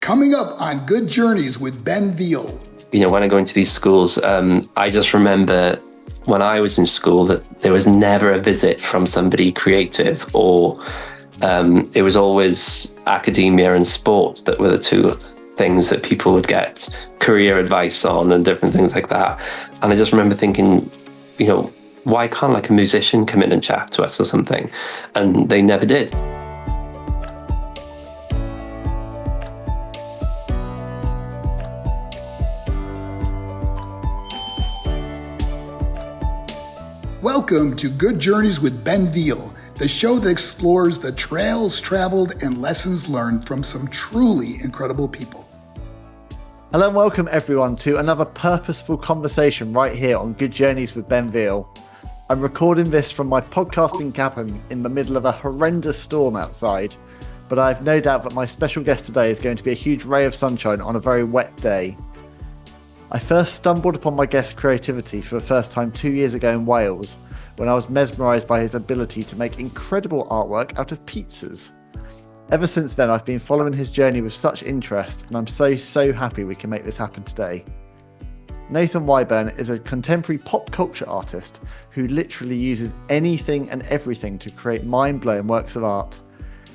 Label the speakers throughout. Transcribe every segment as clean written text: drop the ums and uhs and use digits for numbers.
Speaker 1: Coming up on Good Journeys with Ben Veal.
Speaker 2: You know, when I go into these schools, I just remember when I was in school that there was never a visit from somebody creative, or it was always academia and sport that were the two things that people would get career advice on and different things like that. And I just remember thinking, you know, why can't like a musician come in and chat to us or something? And they never did.
Speaker 1: Welcome to Good Journeys with Ben Veal, the show that explores the trails traveled and lessons learned from some truly incredible people.
Speaker 3: Hello and welcome everyone to another purposeful conversation right here on Good Journeys with Ben Veal. I'm recording this from my podcasting cabin in the middle of a horrendous storm outside, but I have no doubt that my special guest today is going to be a huge ray of sunshine on a very wet day. I first stumbled upon my guest's creativity for the first time 2 years ago in Wales, when I was mesmerised by his ability to make incredible artwork out of pizzas. Ever since then, I've been following his journey with such interest, and I'm so happy we can make this happen today. Nathan Wyburn is a contemporary pop culture artist who literally uses anything and everything to create mind-blowing works of art.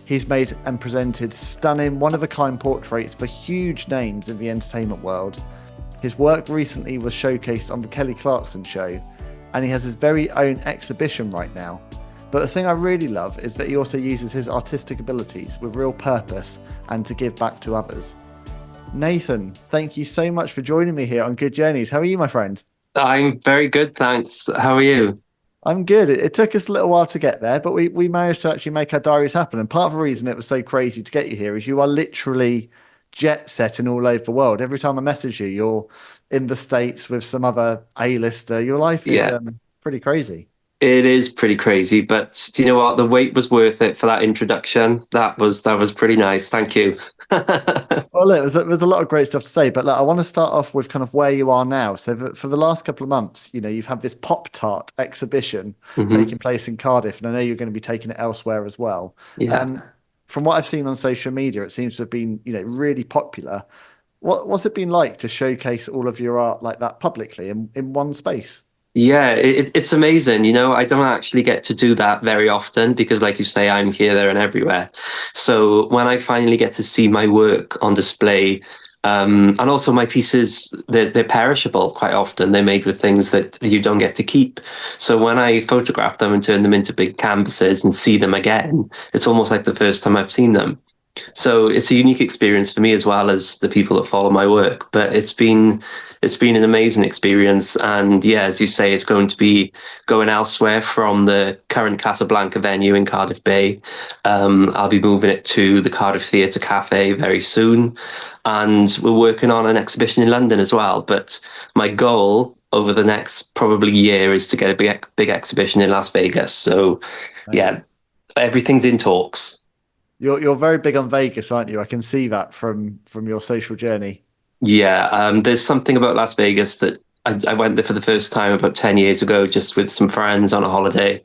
Speaker 3: He's made and presented stunning, one-of-a-kind portraits for huge names in the entertainment world. His work recently was showcased on the Kelly Clarkson Show, and he has his very own exhibition right now. But the thing I really love is that he also uses his artistic abilities with real purpose and to give back to others. Nathan, thank you so much for joining me here on Good Journeys. How are you, my friend?
Speaker 2: I'm very good, thanks. How are you?
Speaker 3: I'm good. It took us a little while to get there, but we managed to actually make our diaries happen. And part of the reason it was so crazy to get you here is you are literally jet setting all over the world. Every time I message you, you're in the States with some other A-lister. Your life is pretty crazy.
Speaker 2: It is pretty crazy, but do you know what? The wait was worth it for that introduction. That was pretty nice. Thank you.
Speaker 3: Well, look, there's a lot of great stuff to say, but look, I want to start off with kind of where you are now. So for the last couple of months, you know, you've had this Pop-Tart exhibition taking place in Cardiff, and I know you're going to be taking it elsewhere as well.
Speaker 2: Yeah.
Speaker 3: From what I've seen on social media, it seems to have been, you know, really popular. What's it been like to showcase all of your art like that publicly in one space?
Speaker 2: Yeah, it's amazing. You know, I don't actually get to do that very often because, like you say, I'm here, there, and everywhere. So when I finally get to see my work on display, and also my pieces, they're perishable quite often. They're made with things that you don't get to keep. So when I photograph them and turn them into big canvases and see them again, it's almost like the first time I've seen them. So it's a unique experience for me as well as the people that follow my work. But it's been an amazing experience. And yeah, as you say, it's going to be going elsewhere from the current Casablanca venue in Cardiff Bay. I'll be moving it to the Cardiff Theatre Cafe very soon. And we're working on an exhibition in London as well. But my goal over the next probably year is to get a big exhibition in Las Vegas. So yeah, everything's in talks.
Speaker 3: You're very big on Vegas, aren't you? I can see that from your social journey.
Speaker 2: Yeah, there's something about Las Vegas that I went there for the first time about 10 years ago, just with some friends on a holiday.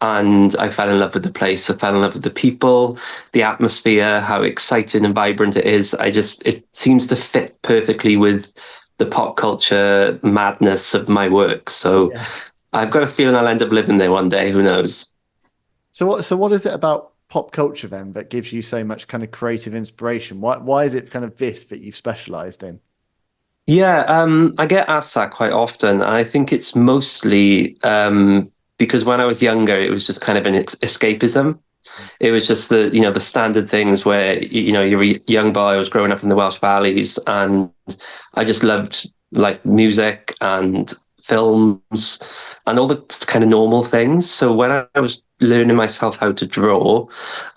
Speaker 2: And I fell in love with the place. I fell in love with the people, the atmosphere, how exciting and vibrant it is. It seems to fit perfectly with the pop culture madness of my work. So yeah. I've got a feeling I'll end up living there one day. Who knows? So
Speaker 3: what is it about pop culture then that gives you so much kind of creative inspiration? Why is it kind of this that you've specialized in?
Speaker 2: Yeah, I get asked that quite often. I think it's mostly because when I was younger, it was just kind of an escapism. It was just the standard things where, you're a young boy. I was growing up in the Welsh valleys and I just loved like music and films and all the kind of normal things. So when I was learning myself how to draw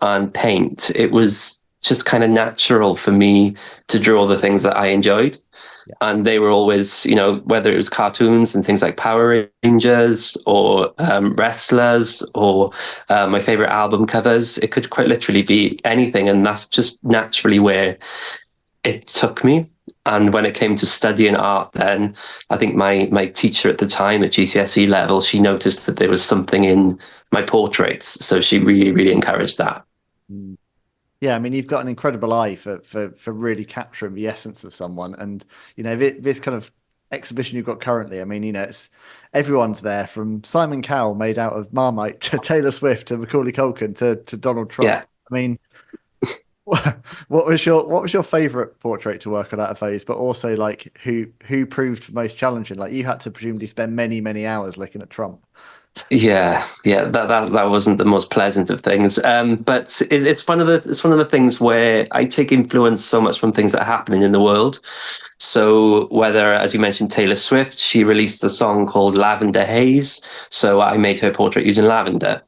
Speaker 2: and paint, it was just kind of natural for me to draw the things that I enjoyed. Yeah. And they were always, whether it was cartoons and things like Power Rangers or wrestlers or my favorite album covers, it could quite literally be anything. And that's just naturally where it took me. And when it came to studying art, then I think my teacher at the time at GCSE level, she noticed that there was something in my portraits. So she really, really encouraged that.
Speaker 3: Yeah, I mean, you've got an incredible eye for really capturing the essence of someone. And, you know, this kind of exhibition you've got currently, I mean, you know, it's everyone's there, from Simon Cowell made out of Marmite to Taylor Swift to Macaulay Culkin to Donald Trump.
Speaker 2: Yeah.
Speaker 3: I mean, what was your favorite portrait to work on out of those? But also, like, who proved most challenging? Like, you had to presumably spend many hours looking at Trump.
Speaker 2: Yeah, that wasn't the most pleasant of things. But it's one of the things where I take influence so much from things that are happening in the world. So whether, as you mentioned, Taylor Swift, she released a song called Lavender Haze. So I made her portrait using lavender.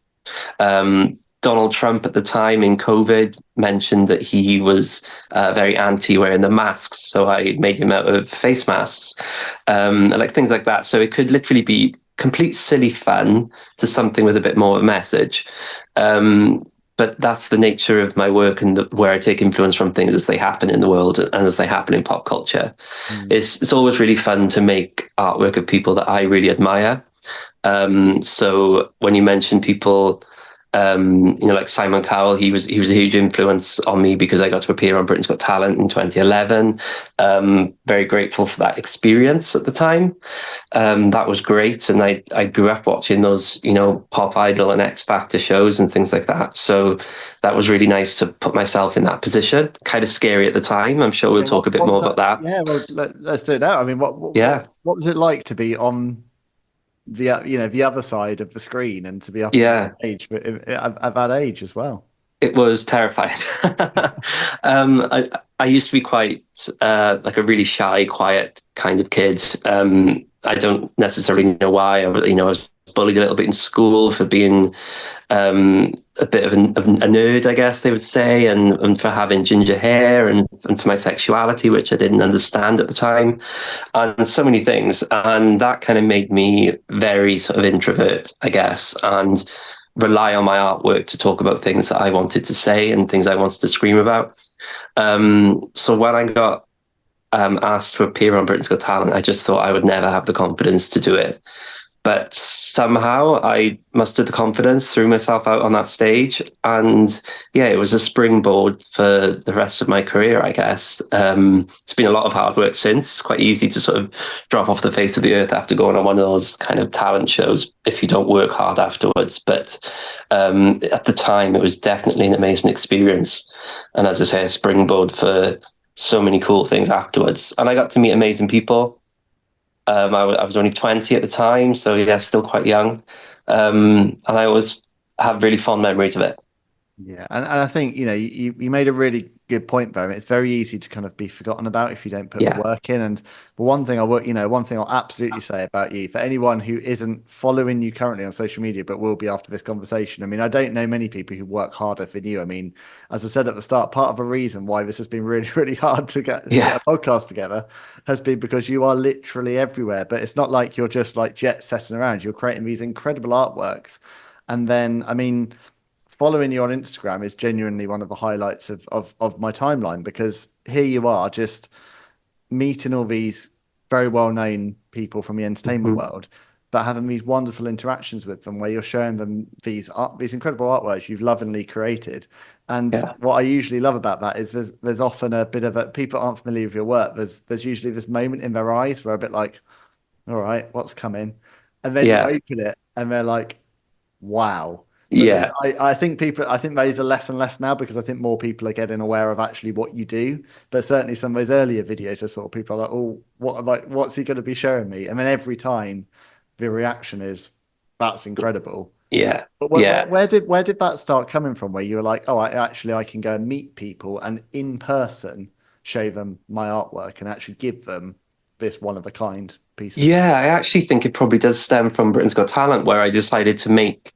Speaker 2: Donald Trump at the time in COVID mentioned that he was very anti wearing the masks. So I made him out of face masks, like things like that. So it could literally be complete silly fun to something with a bit more of a message. But that's the nature of my work, and where I take influence from things as they happen in the world and as they happen in pop culture. It's always really fun to make artwork of people that I really admire. So when you mention people, like Simon Cowell, he was a huge influence on me because I got to appear on Britain's Got Talent in 2011. Very grateful for that experience at the time. That was great, and I grew up watching those, Pop Idol and X Factor shows and things like that. So that was really nice to put myself in that position. Kind of scary at the time. I'm sure we'll talk a bit more about that.
Speaker 3: Yeah, well, let's do it now. I mean, what was it like to be on the other side of the screen and to be up on stage at that age as well?
Speaker 2: It was terrifying. I used to be quite like a really shy, quiet kind of kid. I don't necessarily know why. I was bullied a little bit in school for being a bit of a nerd, I guess they would say, and for having ginger hair and for my sexuality, which I didn't understand at the time, and so many things. And that kind of made me very sort of introvert, I guess, and rely on my artwork to talk about things that I wanted to say and things I wanted to scream about. So when I got asked to appear on Britain's Got Talent, I just thought I would never have the confidence to do it. But somehow I mustered the confidence, threw myself out on that stage. And yeah, it was a springboard for the rest of my career, I guess. It's been a lot of hard work since. It's quite easy to sort of drop off the face of the earth after going on one of those kind of talent shows if you don't work hard afterwards. But at the time, it was definitely an amazing experience. And as I say, a springboard for so many cool things afterwards. And I got to meet amazing people. I was only 20 at the time, so yeah, still quite young. And I always have really fond memories of it.
Speaker 3: Yeah, and I think, you made a really good point, Barry. It's very easy to kind of be forgotten about if you don't put the work in. And one thing I'll absolutely say about you, for anyone who isn't following you currently on social media, but will be after this conversation, I mean, I don't know many people who work harder than you. I mean, as I said at the start, part of the reason why this has been really, really hard to get a podcast together has been because you are literally everywhere. But it's not like you're just like jet setting around. You're creating these incredible artworks. And then, I mean, following you on Instagram is genuinely one of the highlights of my timeline, because here you are just meeting all these very well-known people from the entertainment world, but having these wonderful interactions with them where you're showing them these incredible artworks you've lovingly created. And what I usually love about that is there's often a bit of people aren't familiar with your work. There's usually this moment in their eyes where a bit like, all right, what's coming? And then you open it and they're like, wow. But I think those are less and less now, because I think more people are getting aware of actually what you do. But certainly some of those earlier videos are sort of people are like, oh, what's he going to be showing me? And then every time the reaction is, that's incredible.
Speaker 2: Yeah.
Speaker 3: But where did that start coming from, where you were like, oh, I can go and meet people and in person show them my artwork and actually give them this one of a kind piece?
Speaker 2: Yeah, I actually think it probably does stem from Britain's Got Talent, where I decided to make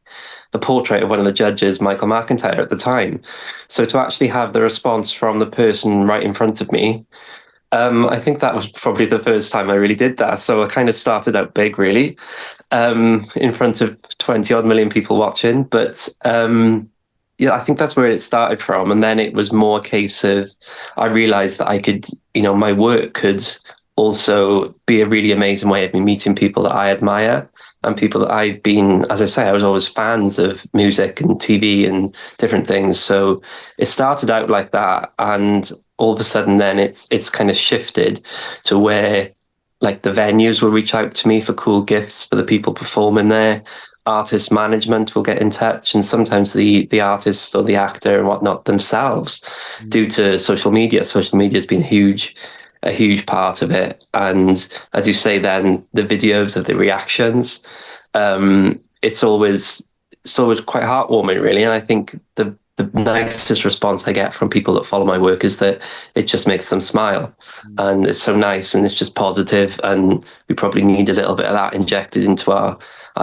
Speaker 2: the portrait of one of the judges, Michael McIntyre, at the time. So to actually have the response from the person right in front of me, I think that was probably the first time I really did that. So I kind of started out big, really, in front of 20 odd million people watching. But I think that's where it started from. And then it was more a case of, I realized that I could, my work could also be a really amazing way of me meeting people that I admire and people that I've been, as I say, I was always fans of music and TV and different things. So it started out like that, and all of a sudden then it's kind of shifted to where like the venues will reach out to me for cool gifts for the people performing there. Artist management will get in touch, and sometimes the artist or the actor and whatnot themselves, due to social media. Social media has been a huge part of it. And as you say, then the videos of the reactions, it's always quite heartwarming, really. And I think the nicest response I get from people that follow my work is that it just makes them smile, and it's so nice, and it's just positive, and we probably need a little bit of that injected into our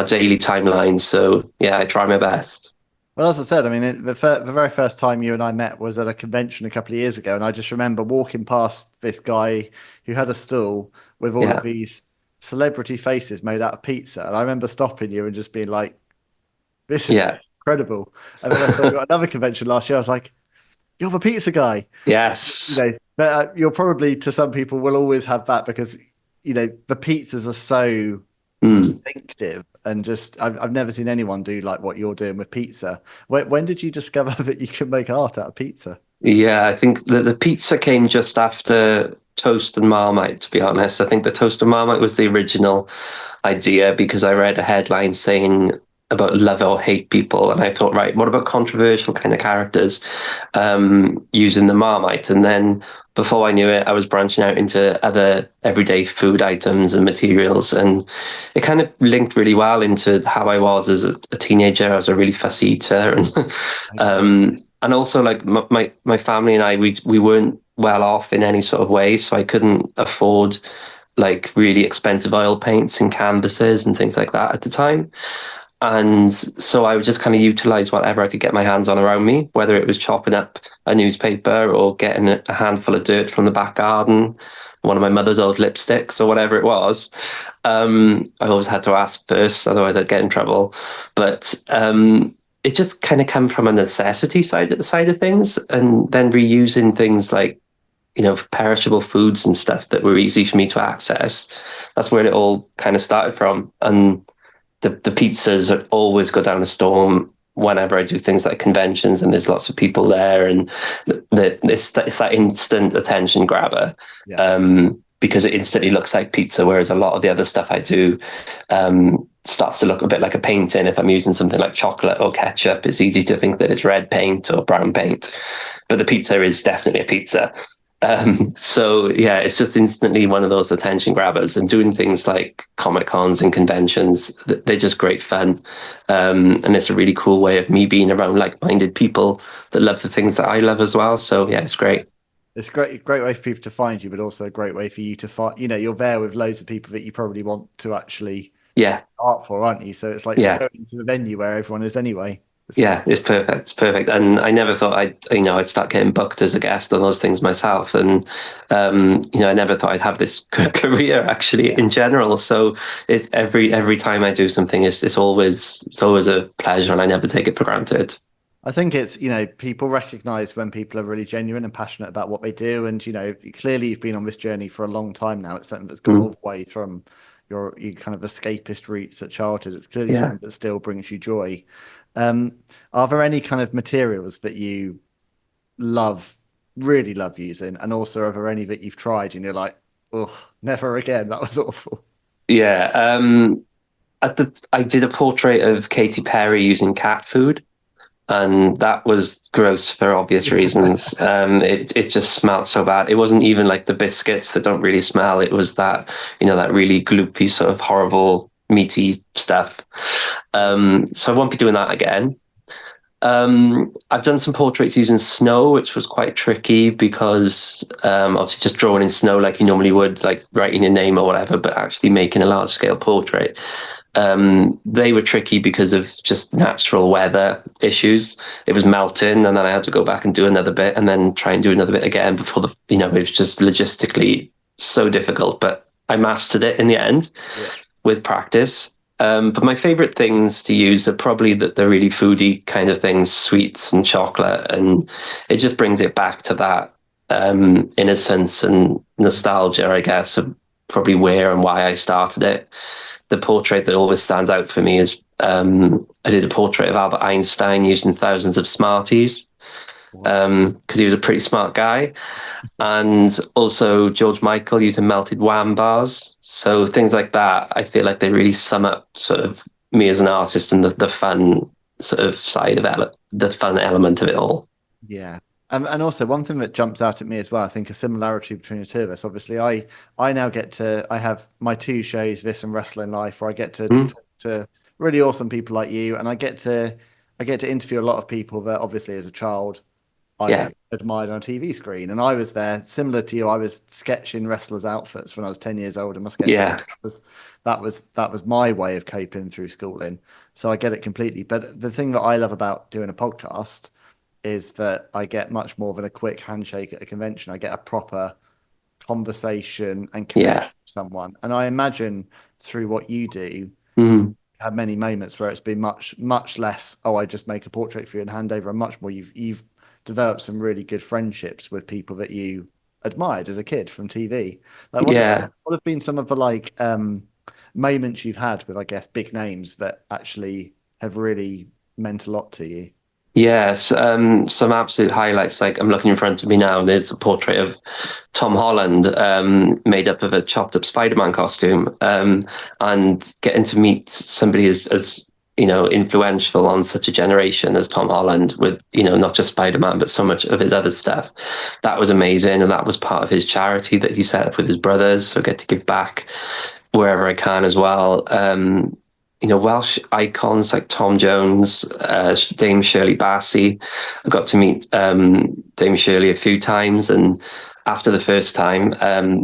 Speaker 2: daily timelines. So yeah, I try my best.
Speaker 3: Well, as I said, I mean, the very first time you and I met was at a convention a couple of years ago, and I just remember walking past this guy who had a stall with all of these celebrity faces made out of pizza, and I remember stopping you and just being like, "This is incredible." And then I saw you at another convention last year. I was like, "You're the pizza guy."
Speaker 2: Yes.
Speaker 3: But you're probably, to some people, will always have that because the pizzas are so distinctive, and just I've never seen anyone do like what you're doing with pizza. When did you discover that you could make art out of pizza?
Speaker 2: Yeah, I think the pizza came just after Toast and Marmite, to be honest. I think the Toast and Marmite was the original idea because I read a headline saying about love or hate people, and I thought, right, what about controversial kind of characters using the Marmite? And then before I knew it, I was branching out into other everyday food items and materials, and it kind of linked really well into how I was as a teenager. I was a really fussy eater, and also like my family and I, we weren't well off in any sort of way, so I couldn't afford like really expensive oil paints and canvases and things like that at the time. And so I would just kind of utilize whatever I could get my hands on around me, whether it was chopping up a newspaper or getting a handful of dirt from the back garden, one of my mother's old lipsticks or whatever it was. I always had to ask first, otherwise I'd get in trouble. But it just kind of came from a necessity side of things, and then reusing things like, perishable foods and stuff that were easy for me to access. That's where it all kind of started from. And the pizzas always go down a storm whenever I do things like conventions and there's lots of people there, and it's that instant attention grabber, because it instantly looks like pizza, whereas a lot of the other stuff I do starts to look a bit like a painting. If I'm using something like chocolate or ketchup, it's easy to think that it's red paint or brown paint, but the pizza is definitely a pizza. So yeah, it's just instantly one of those attention grabbers, and doing things like Comic Cons and conventions, they're just great fun. And it's a really cool way of me being around like-minded people that love the things that I love as well. So yeah, it's great.
Speaker 3: It's a great way for people to find you, but also a great way for you to find, you're there with loads of people that you probably want to actually art for, aren't you? So it's like going to the venue where everyone is anyway.
Speaker 2: It's perfect. It's perfect. And I never thought I'd start getting booked as a guest on those things myself. And, I never thought I'd have this career actually in general. So every time I do something, it's always a pleasure, and I never take it for granted.
Speaker 3: I think it's, people recognize when people are really genuine and passionate about what they do. And, clearly you've been on this journey for a long time now. It's something that's gone all the way from your kind of escapist roots at childhood. It's clearly something that still brings you joy. Are there any kind of materials that you really love using? And also, are there any that you've tried and you're like, oh, never again, that was awful?
Speaker 2: Yeah. I did a portrait of Katy Perry using cat food, and that was gross for obvious reasons. It just smelled so bad. It wasn't even like the biscuits that don't really smell. It was that, that really gloopy sort of horrible meaty stuff. So I won't be doing that again. I've done some portraits using snow, which was quite tricky because obviously just drawing in snow like you normally would, like writing your name or whatever, but actually making a large scale portrait. They were tricky because of just natural weather issues. It was melting, and then I had to go back and do another bit and then try and do another bit again before it was just logistically so difficult, but I mastered it in the end with practice. But my favorite things to use are probably the really foodie kind of things, sweets and chocolate, and it just brings it back to that innocence and nostalgia, I guess, of probably where and why I started it. The portrait that always stands out for me is I did a portrait of Albert Einstein using thousands of Smarties, because he was a pretty smart guy. And also George Michael using melted wham bars. So things like that, I feel like they really sum up sort of me as an artist and the fun sort of side of the fun element of it all.
Speaker 3: Yeah. And also one thing that jumps out at me as well, I think a similarity between the two of us. Obviously, I now I have my two shows, this and Wrestling Life, where I get to talk to really awesome people like you, and I get to interview a lot of people that obviously as a child I admired on a TV screen. And I was there, similar to you, I was sketching wrestlers' outfits when I was 10 years old. I must get that was my way of coping through schooling. So I get it completely. But the thing that I love about doing a podcast is that I get much more than a quick handshake at a convention. I get a proper conversation and connect with someone. And I imagine through what you do, have many moments where it's been much less, I just make a portrait for you and hand over, and much more you've developed some really good friendships with people that you admired as a kid from TV. Like what have been some of the moments you've had with, I guess, big names that actually have really meant a lot to you?
Speaker 2: Yes, some absolute highlights. Like I'm looking in front of me now, and there's a portrait of Tom Holland, made up of a chopped up Spider-Man costume, and getting to meet somebody as influential on such a generation as Tom Holland, with not just Spider-Man but so much of his other stuff. That was amazing, and that was part of his charity that he set up with his brothers. So I get to give back wherever I can as well. Welsh icons like Tom Jones, Dame Shirley Bassey. I got to meet Dame Shirley a few times, and after the first time,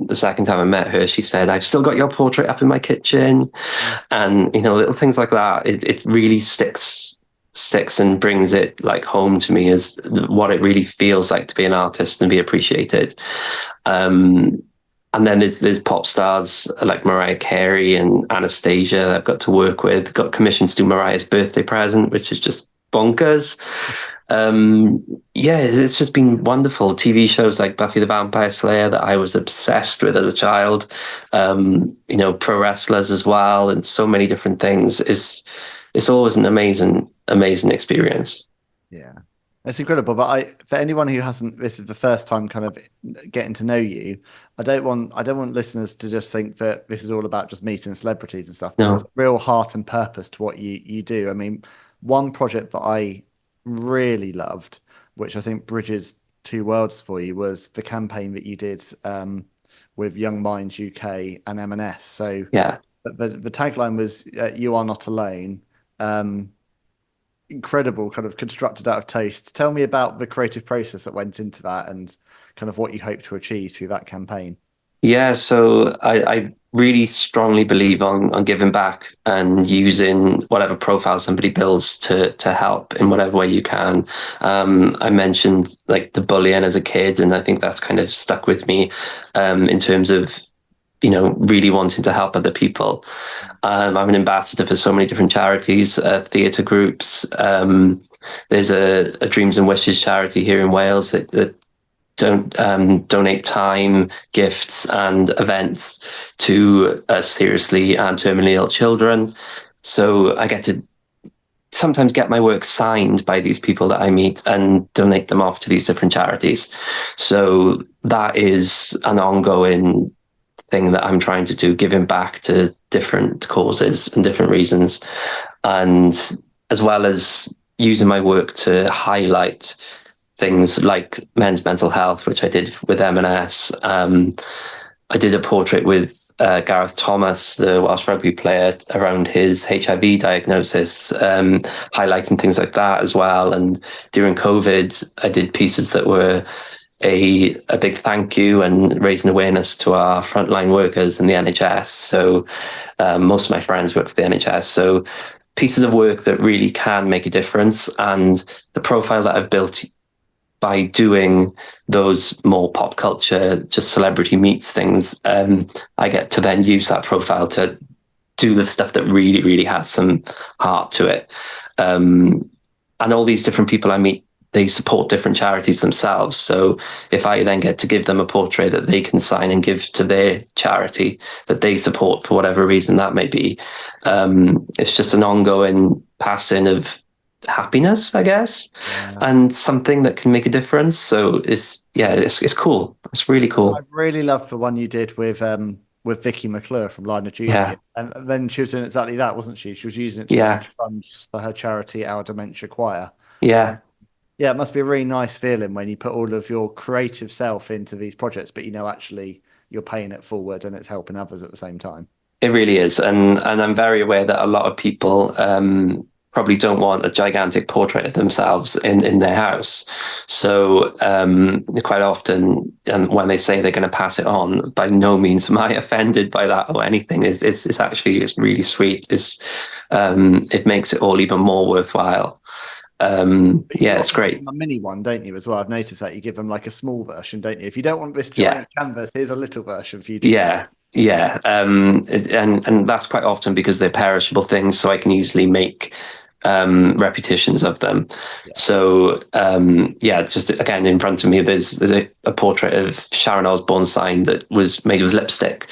Speaker 2: the second time I met her, she said, "I've still got your portrait up in my kitchen." And little things like that, it really sticks and brings it like home to me as what it really feels like to be an artist and be appreciated. And then there's pop stars like Mariah Carey and Anastasia that I've got to work with. Got commissioned to do Mariah's birthday present, which is just bonkers. It's just been wonderful. TV shows like Buffy the Vampire Slayer that I was obsessed with as a child. Pro wrestlers as well, and so many different things. It's always an amazing experience.
Speaker 3: Yeah. It's incredible, but for anyone who hasn't, this is the first time kind of getting to know you. I don't want listeners to just think that this is all about just meeting celebrities and stuff.
Speaker 2: No.
Speaker 3: There's real heart and purpose to what you do. I mean, one project that I really loved, which I think bridges two worlds for you, was the campaign that you did with Young Minds UK and M&S. So the tagline was "You are not alone." Incredible, kind of constructed out of taste. Tell me about the creative process that went into that and kind of what you hope to achieve through that campaign.
Speaker 2: Yeah, so I really strongly believe on giving back and using whatever profile somebody builds to help in whatever way you can. I mentioned like the bullying as a kid, and I think that's kind of stuck with me in terms of really wanting to help other people. I'm an ambassador for so many different charities, theatre groups. There's a Dreams and Wishes charity here in Wales that don't donate time, gifts and events to seriously and terminally ill children. So I get to sometimes get my work signed by these people that I meet and donate them off to these different charities. So that is an ongoing thing that I'm trying to do, giving back to different causes and different reasons, and as well as using my work to highlight things like men's mental health, which I did with M&S. I did a portrait with Gareth Thomas, the Welsh rugby player, around his HIV diagnosis, highlighting things like that as well. And during COVID, I did pieces that were a big thank you and raising awareness to our frontline workers in the NHS. So most of my friends work for the NHS. So pieces of work that really can make a difference. And the profile that I've built by doing those more pop culture, just celebrity meets things, I get to then use that profile to do the stuff that really, really has some heart to it. And all these different people I meet they support different charities themselves. So if I then get to give them a portrait that they can sign and give to their charity that they support for whatever reason that may be, it's just an ongoing passing of happiness, I guess, and something that can make a difference. So it's cool. It's really cool.
Speaker 3: I really loved the one you did with Vicky McClure from Line of Duty.
Speaker 2: Yeah.
Speaker 3: And then she was doing exactly that, wasn't she? She was using it to raise funds for her charity, Our Dementia Choir.
Speaker 2: Yeah.
Speaker 3: Yeah, it must be a really nice feeling when you put all of your creative self into these projects, but actually you're paying it forward and it's helping others at the same time.
Speaker 2: It really is. And I'm very aware that a lot of people probably don't want a gigantic portrait of themselves in their house. So quite often, when they say they're going to pass it on, by no means am I offended by that or anything. It's actually really sweet. It makes it all even more worthwhile. It's great.
Speaker 3: A mini one, don't you, as well? I've noticed that you give them like a small version, don't you? If you don't want this giant canvas, here's a little version for you to
Speaker 2: and that's quite often because they're perishable things, so I can easily make repetitions of them. So just again in front of me there's a portrait of Sharon Osbourne signed that was made with lipstick.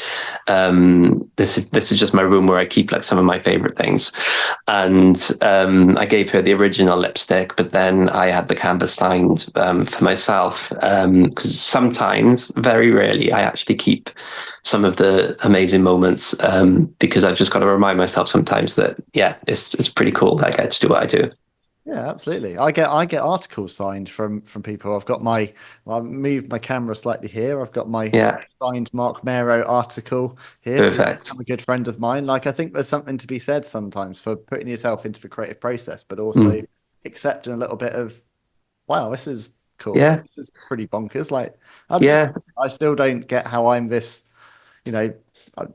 Speaker 2: This is just my room where I keep like some of my favorite things, and I gave her the original lipstick, but then I had the canvas signed for myself, because sometimes, very rarely, I actually keep some of the amazing moments, because I've just got to remind myself sometimes that it's pretty cool that I get to do what I do.
Speaker 3: Yeah, absolutely. I get articles signed from people. I've moved my camera slightly here. I've got my signed Mark Mero article here.
Speaker 2: Perfect.
Speaker 3: I'm a good friend of mine. Like, I think there's something to be said sometimes for putting yourself into the creative process, but also accepting a little bit of, wow, this is cool.
Speaker 2: Yeah.
Speaker 3: This is pretty bonkers. Like, I still don't get how I'm this, the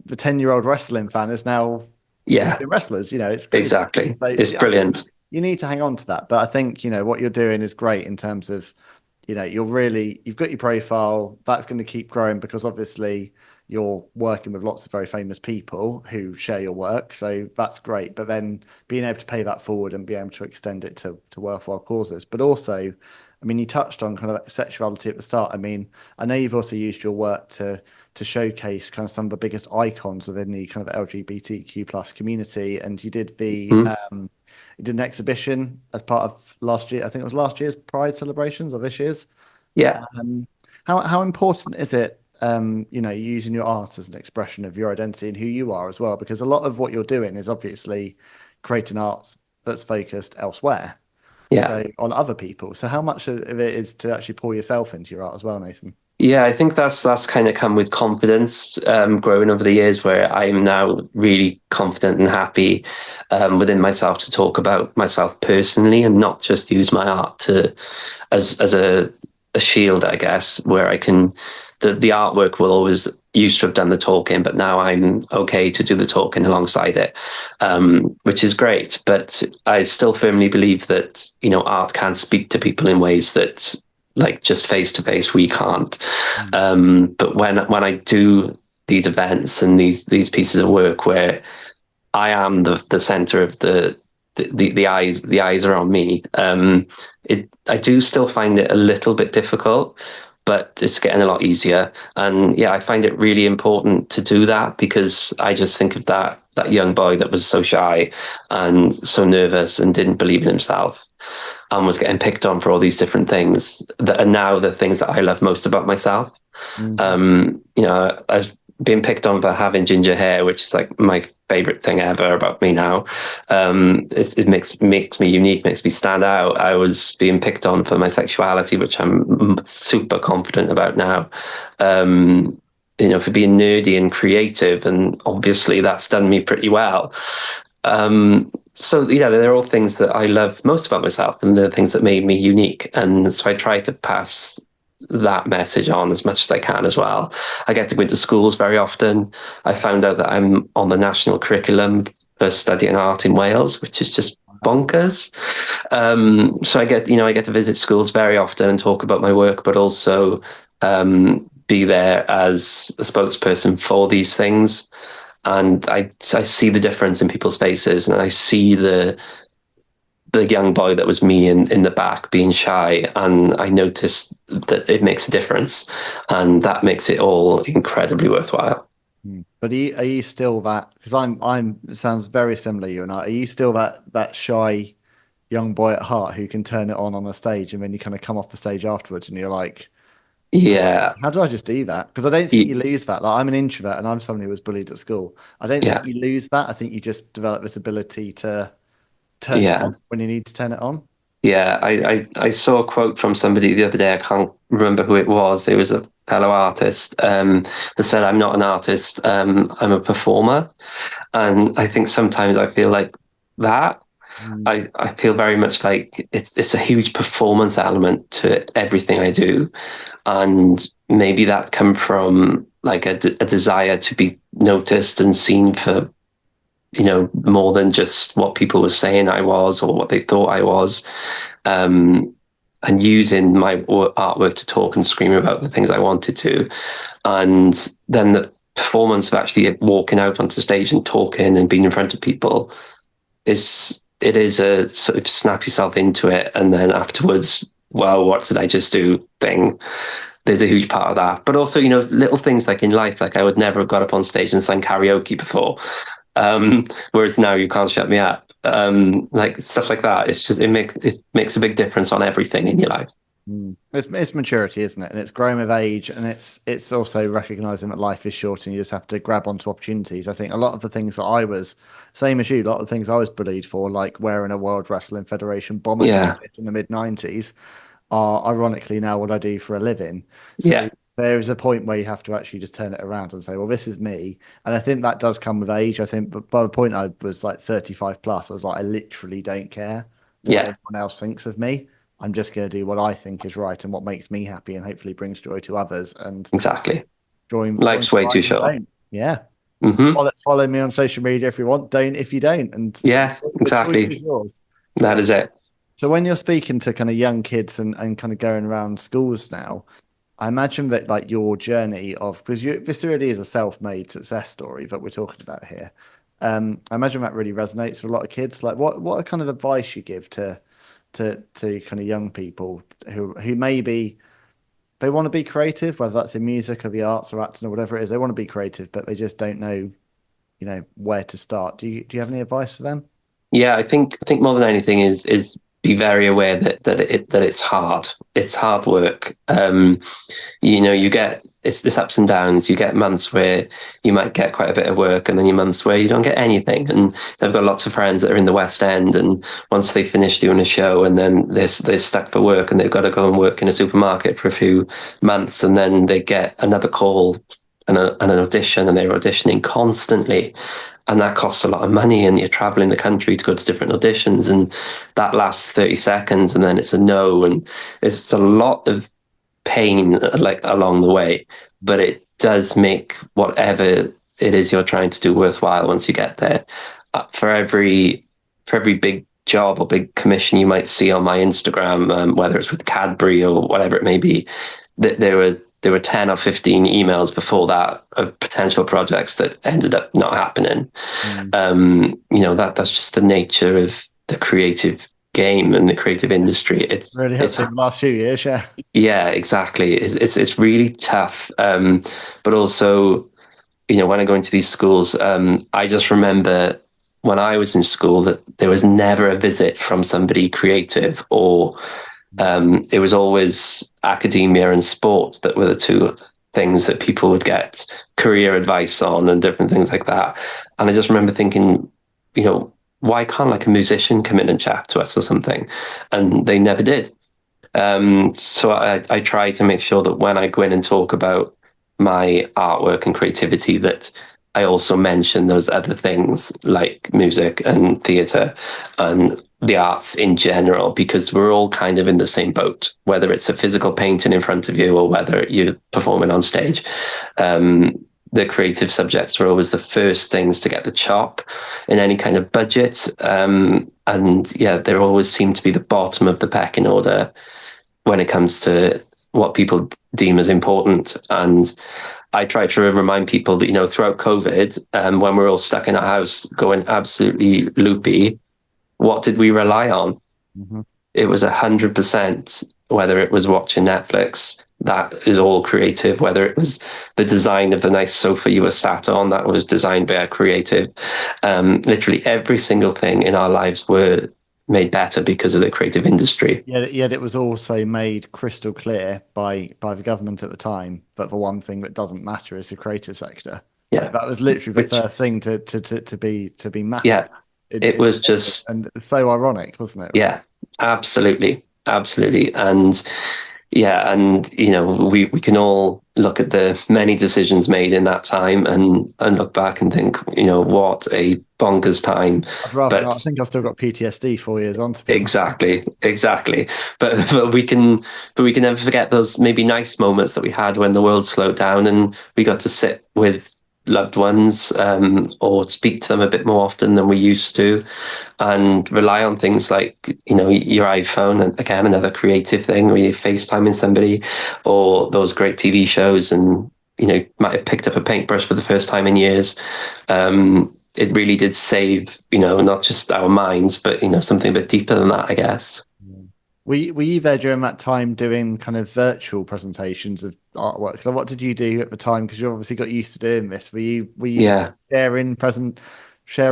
Speaker 3: 10-year-old wrestling fan is now wrestlers. It's crazy.
Speaker 2: Exactly.
Speaker 3: So,
Speaker 2: it's brilliant.
Speaker 3: You need to hang on to that. But I think, what you're doing is great in terms of, you've got your profile that's going to keep growing, because obviously you're working with lots of very famous people who share your work. So that's great. But then being able to pay that forward and be able to extend it to worthwhile causes. But also, you touched on kind of sexuality at the start. I know you've also used your work to showcase kind of some of the biggest icons within the kind of LGBTQ plus community. And you did you did an exhibition as part of last year. I think it was last year's Pride celebrations, or this year's.
Speaker 2: Yeah.
Speaker 3: How important is it, using your art as an expression of your identity and who you are as well? Because a lot of what you're doing is obviously creating art that's focused elsewhere. So on other people. So how much of it is to actually pour yourself into your art as well, Nathan?
Speaker 2: Yeah, I think that's kind of come with confidence, growing over the years, where I'm now really confident and happy within myself to talk about myself personally, and not just use my art as a shield, I guess, where I can. The artwork will always used to have done the talking, but now I'm okay to do the talking alongside it, which is great. But I still firmly believe that art can speak to people in ways that, like, just face to face, we can't. But when I do these events and these pieces of work where I am the center of the eyes are on me, I do still find it a little bit difficult, but it's getting a lot easier. And I find it really important to do that, because I just think of that young boy that was so shy and so nervous and didn't believe in himself, and was getting picked on for all these different things that are now the things that I love most about myself. I've been picked on for having ginger hair, which is like my favorite thing ever about me now. It makes me unique, makes me stand out. I was being picked on for my sexuality, which I'm super confident about now. For being nerdy and creative, and obviously that's done me pretty well. So they're all things that I love most about myself, and the things that made me unique. And so I try to pass that message on as much as I can as well. I get to go into schools very often. I found out that I'm on the national curriculum for studying art in Wales, which is just bonkers. So I get to visit schools very often and talk about my work, but also be there as a spokesperson for these things. And I see the difference in people's faces, and I see the the young boy that was me in the back being shy, and I noticed that it makes a difference, and that makes it all incredibly worthwhile.
Speaker 3: But are you still that? Because I'm. It sounds very similar. You and I. Are you still that shy young boy at heart who can turn it on a stage, and then you kind of come off the stage afterwards, and you're like,
Speaker 2: Yeah,
Speaker 3: how did I just do that? Because I don't think you lose that. Like, I'm an introvert, and I'm someone who was bullied at school. I don't
Speaker 2: yeah,
Speaker 3: think you lose that. I think you just develop this ability to turn it
Speaker 2: yeah.
Speaker 3: on when you need to turn it on.
Speaker 2: Yeah, I saw a quote from somebody the other day. I can't remember who it was. It was a fellow artist that said, "I'm not an artist. I'm a performer." And I think sometimes I feel like that. I feel very much like it's a huge performance element to everything I do, and maybe that come from like a desire to be noticed and seen for, more than just what people were saying I was or what they thought I was, and using my artwork to talk and scream about the things I wanted to. And then the performance of actually walking out onto stage and talking and being in front of people is a sort of snap yourself into it, and then afterwards, well, what did I just do thing. There's a huge part of that. But also, little things like in life, like I would never have got up on stage and sang karaoke before. Whereas now you can't shut me up. Like stuff like that. It's just, it makes a big difference on everything in your life.
Speaker 3: It's maturity, isn't it? And it's growing with age, and it's also recognizing that life is short and you just have to grab onto opportunities. I think a lot of the things that I was, same as you, a lot of the things I was bullied for, like wearing a World Wrestling Federation bomber jacket in the mid-90s, are ironically now what I do for a living. So there is a point where you have to actually just turn it around and say, well, this is me. And I think that does come with age. I think but by the point I was like 35 plus, I was like, I literally don't care what everyone else thinks of me. I'm just going to do what I think is right and what makes me happy and hopefully brings joy to others. And
Speaker 2: Exactly.
Speaker 3: Life's
Speaker 2: way too short.
Speaker 3: Yeah.
Speaker 2: Mm-hmm.
Speaker 3: Follow me on social media if you want. Don't if you don't. And
Speaker 2: yeah, exactly. That is it.
Speaker 3: So when you're speaking to kind of young kids and kind of going around schools now, I imagine that like your journey of, because this really is a self-made success story that we're talking about here. I imagine that really resonates with a lot of kids. Like what kind of advice you give to kind of young people who maybe they want to be creative, whether that's in music or the arts or acting or whatever it is, they want to be creative, but they just don't know, where to start. Do you have any advice for them?
Speaker 2: Yeah, I think more than anything is be very aware that it's hard. It's hard work. You get it's ups and downs. You get months where you might get quite a bit of work, and then your months where you don't get anything. And I've got lots of friends that are in the West End, and once they finish doing a show, and then they're stuck for work, and they've got to go and work in a supermarket for a few months, and then they get another call and an audition, and they're auditioning constantly. And that costs a lot of money, and you're traveling the country to go to different auditions, and that lasts 30 seconds, and then it's a no, and it's a lot of pain like along the way, but it does make whatever it is you're trying to do worthwhile once you get there. For every big job or big commission you might see on my Instagram, whether it's with Cadbury or whatever it may be, there were 10 or 15 emails before that of potential projects that ended up not happening. That's just the nature of the creative game and the creative industry. It's
Speaker 3: really has been the last few years.
Speaker 2: Yeah, exactly. It's really tough. But also, when I go into these schools, I just remember when I was in school that there was never a visit from somebody creative, or it was always academia and sport that were the two things that people would get career advice on and different things like that. And I just remember thinking, why can't like a musician come in and chat to us or something? And they never did. So I try to make sure that when I go in and talk about my artwork and creativity, that I also mention those other things like music and theatre and the arts in general, because we're all kind of in the same boat, whether it's a physical painting in front of you or whether you're performing on stage. The creative subjects are always the first things to get the chop in any kind of budget. They always seem to be the bottom of the pecking order when it comes to what people deem as important. And I try to remind people that, throughout COVID, when we're all stuck in our house going absolutely loopy, what did we rely on?
Speaker 3: Mm-hmm.
Speaker 2: It was 100%, whether it was watching Netflix, that is all creative. Whether it was the design of the nice sofa you were sat on, that was designed by a creative. Literally every single thing in our lives were made better because of the creative industry.
Speaker 3: Yet it was also made crystal clear by the government at the time that the one thing that doesn't matter is the creative sector.
Speaker 2: Yeah.
Speaker 3: Like, that was literally the first thing to be mapped.
Speaker 2: Yeah. It was just,
Speaker 3: and it's so ironic, wasn't it?
Speaker 2: Yeah, absolutely. Absolutely. And yeah, and we can all look at the many decisions made in that time and look back and think, what a bonkers time.
Speaker 3: I'd rather not. I
Speaker 2: But
Speaker 3: think I've still got PTSD 4 years on, to be honest.
Speaker 2: exactly. But we can never forget those maybe nice moments that we had when the world slowed down and we got to sit with loved ones, or speak to them a bit more often than we used to, and rely on things like your iPhone, and again another creative thing, where you're FaceTiming somebody, or those great TV shows, and might have picked up a paintbrush for the first time in years. It really did save not just our minds, but something a bit deeper than that, I guess.
Speaker 3: Were you there during that time doing kind of virtual presentations of artwork? So what did you do at the time? Because you obviously got used to doing this. Were you
Speaker 2: Yeah.
Speaker 3: sharing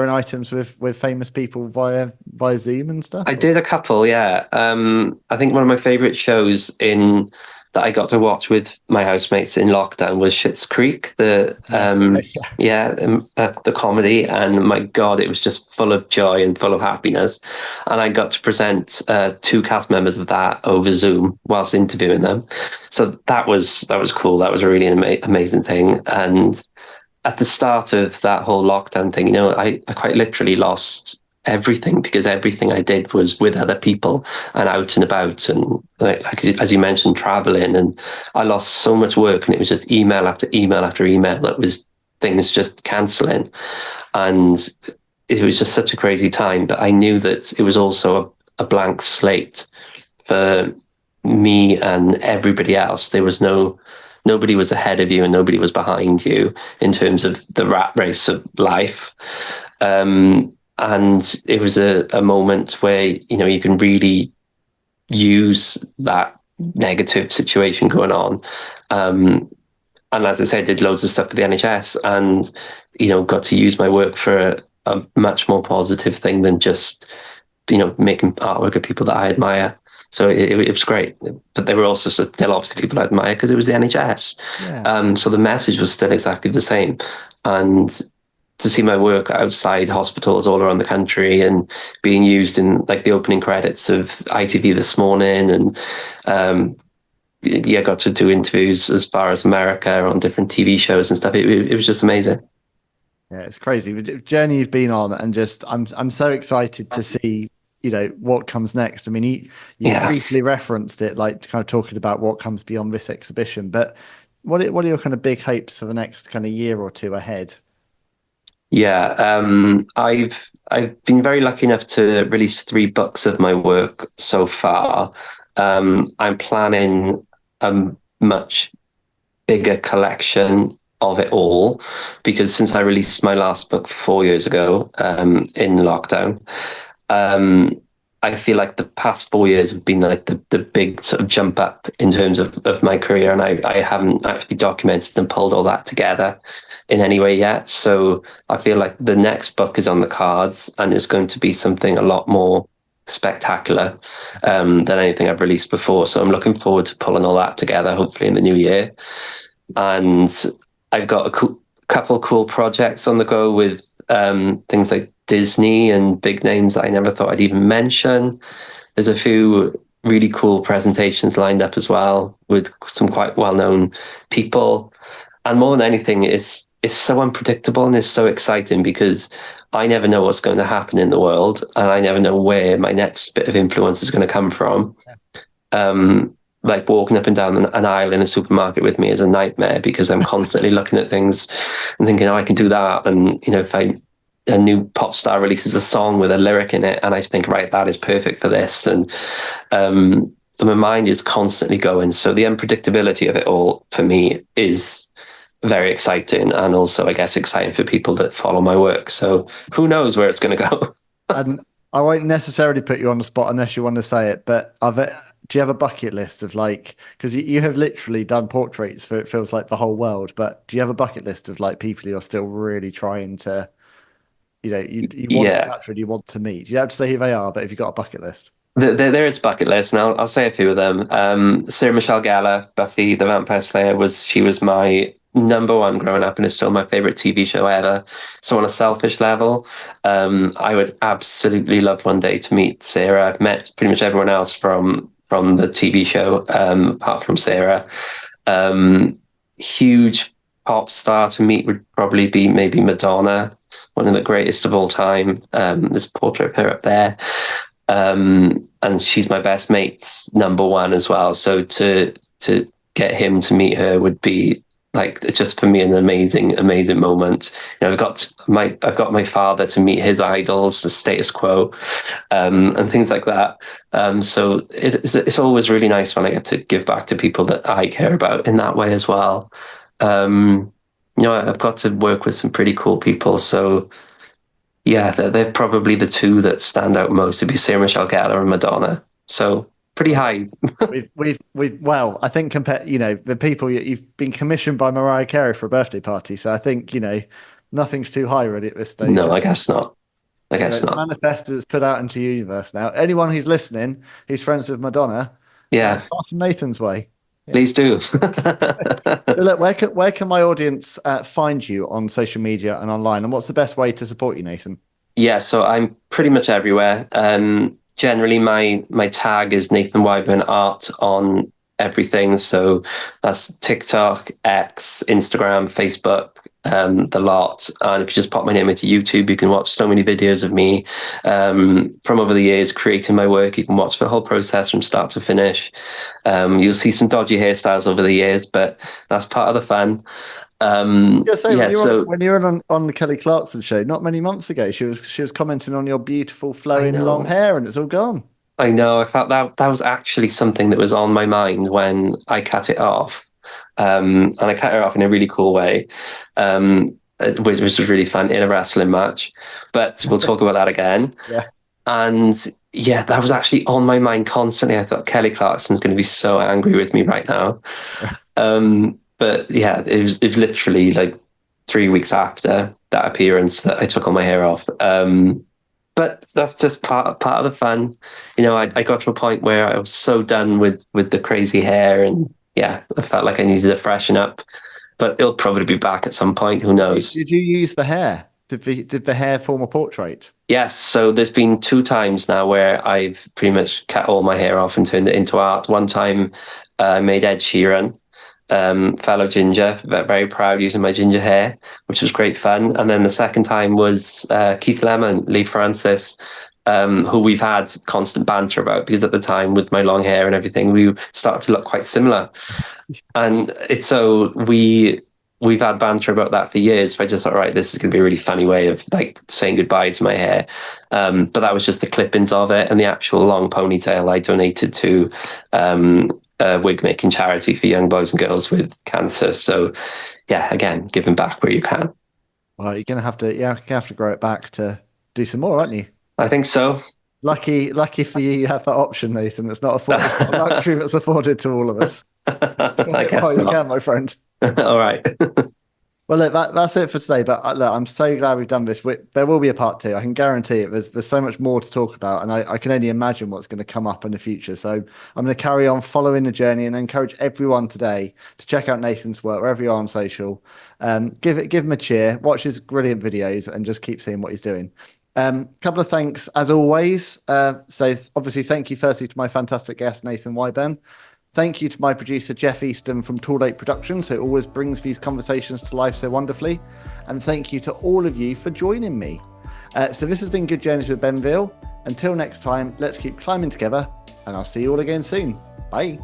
Speaker 3: items with famous people via Zoom and stuff?
Speaker 2: I did a couple, yeah. I think one of my favorite shows that I got to watch with my housemates in lockdown was Schitt's Creek, the comedy, and my God, it was just full of joy and full of happiness. And I got to present 2 cast members of that over Zoom whilst interviewing them. So that was cool. That was a really amazing thing. And at the start of that whole lockdown thing, I quite literally lost everything, because everything I did was with other people and out and about, and like as you mentioned, traveling, and I lost so much work, and it was just email after email after email that was things just cancelling, and it was just such a crazy time. But I knew that it was also a blank slate for me and everybody else. There was nobody was ahead of you and nobody was behind you in terms of the rat race of life. And it was a moment where, you can really use that negative situation going on. And as I said, did loads of stuff for the NHS and, got to use my work for a much more positive thing than just, making artwork of people that I admire. So it was great. But there were also still obviously people I admire because it was the NHS.
Speaker 3: Yeah.
Speaker 2: So the message was still exactly the same. And to see my work outside hospitals all around the country and being used in like the opening credits of ITV This Morning, and got to do interviews as far as America on different TV shows and stuff. It was just amazing.
Speaker 3: Yeah, it's crazy the journey you've been on, and just I'm so excited to see what comes next. I mean, you briefly referenced it, like kind of talking about what comes beyond this exhibition, but what are your kind of big hopes for the next kind of year or two ahead?
Speaker 2: Yeah, I've been very lucky enough to release 3 books of my work so far. I'm planning a much bigger collection of it all, because since I released my last book 4 years ago, in lockdown, I feel like the past 4 years have been like the big sort of jump up in terms of my career, and I haven't actually documented and pulled all that together in any way yet. So I feel like the next book is on the cards, and it's going to be something a lot more spectacular than anything I've released before. So I'm looking forward to pulling all that together, hopefully in the new year. And I've got a couple cool projects on the go with things like Disney and big names that I never thought I'd even mention. There's a few really cool presentations lined up as well with some quite well-known people. And more than anything, it's so unpredictable and it's so exciting because I never know what's going to happen in the world, and I never know where my next bit of influence is going to come from. Like walking up and down an aisle in a supermarket with me is a nightmare because I'm constantly looking at things and thinking, oh, I can do that. And, if a new pop star releases a song with a lyric in it, and I think, right, that is perfect for this. And my mind is constantly going. So the unpredictability of it all for me is very exciting, and also, I guess, exciting for people that follow my work. So who knows where it's going to go?
Speaker 3: And I won't necessarily put you on the spot unless you want to say it, but do you have a bucket list of like, because you have literally done portraits for, it feels like, the whole world, but do you have a bucket list of like people you're still really trying to, you want to capture and you want to meet? You don't have to say who they are, but if you've got a bucket list.
Speaker 2: There is a bucket list, and I'll say a few of them. Sarah Michelle Gellar, Buffy the Vampire Slayer, she was my number one growing up, and it's still my favorite TV show ever. So on a selfish level, I would absolutely love one day to meet Sarah. I've met pretty much everyone else from the TV show, apart from Sarah. Huge pop star to meet would probably be maybe Madonna, one of the greatest of all time. There's a portrait of her up there. And she's my best mate's number one as well. So to get him to meet her would be like, just for me, an amazing moment. I've got my father to meet his idols, the status quo, and things like that. So it's always really nice when I get to give back to people that I care about in that way as well. I've got to work with some pretty cool people. So yeah, they're probably the two that stand out most. It'd be Sarah Michelle Gellar and Madonna. So pretty high. Well,
Speaker 3: I think the people you've been commissioned by Mariah Carey for a birthday party. So I think, nothing's too high really at this stage.
Speaker 2: No, I guess not. I guess not.
Speaker 3: Manifest is put out into the universe now. Anyone who's listening, who's friends with Madonna,
Speaker 2: pass
Speaker 3: them Nathan's way. Yeah.
Speaker 2: Please do.
Speaker 3: Look, where can my audience find you on social media and online, and what's the best way to support you, Nathan?
Speaker 2: Yeah, so I'm pretty much everywhere. Generally, my tag is Nathan Wyburn Art on everything. So that's TikTok, X, Instagram, Facebook, the lot. And if you just pop my name into YouTube, you can watch so many videos of me from over the years creating my work. You can watch the whole process from start to finish. You'll see some dodgy hairstyles over the years, but that's part of the fun.
Speaker 3: When you were on the Kelly Clarkson Show not many months ago, she was commenting on your beautiful flowing long hair, and it's all gone.
Speaker 2: I know. I felt that was actually something that was on my mind when I cut it off. And I cut her off in a really cool way, which was really fun in a wrestling match. But we'll talk about that again.
Speaker 3: Yeah.
Speaker 2: And yeah, that was actually on my mind constantly. I thought Kelly Clarkson's going to be so angry with me right now. But yeah, it was literally like 3 weeks after that appearance that I took all my hair off. But that's just part of the fun. I got to a point where I was so done with the crazy hair, and yeah, I felt like I needed to freshen up. But it'll probably be back at some point. Who knows?
Speaker 3: Did you use the hair? Did the hair form a portrait?
Speaker 2: Yes. So there's been 2 times now where I've pretty much cut all my hair off and turned it into art. One time I made Ed Sheeran, fellow ginger, very proud using my ginger hair, which was great fun. And then the second time was Keith Lemon, Lee Francis, who we've had constant banter about, because at the time with my long hair and everything, we started to look quite similar. And it's so we've had banter about that for years. So I just thought, right, this is going to be a really funny way of like saying goodbye to my hair. But that was just the clippings of it, and the actual long ponytail I donated to a wig making charity for young boys and girls with cancer. So yeah, again, giving back where you can.
Speaker 3: Well, you're gonna have to grow it back to do some more, aren't you?
Speaker 2: I think so.
Speaker 3: Lucky for you, you have that option, Nathan. It's not a luxury that's afforded to all of us.
Speaker 2: I guess
Speaker 3: you can, my friend.
Speaker 2: All right.
Speaker 3: Well, look, that's it for today. But look, I'm so glad we've done this. There will be a part 2. I can guarantee it. There's so much more to talk about, and I can only imagine what's going to come up in the future. So I'm going to carry on following the journey, and encourage everyone today to check out Nathan's work wherever you are on social. Give him a cheer, watch his brilliant videos, and just keep seeing what he's doing. Couple of thanks as always. So obviously, thank you firstly to my fantastic guest Nathan Wyburn. Thank you to my producer, Jeff Easton from Tool 8 Productions, who always brings these conversations to life so wonderfully. And thank you to all of you for joining me. So this has been Good Journeys with Ben Veal. Until next time, let's keep climbing together, and I'll see you all again soon. Bye.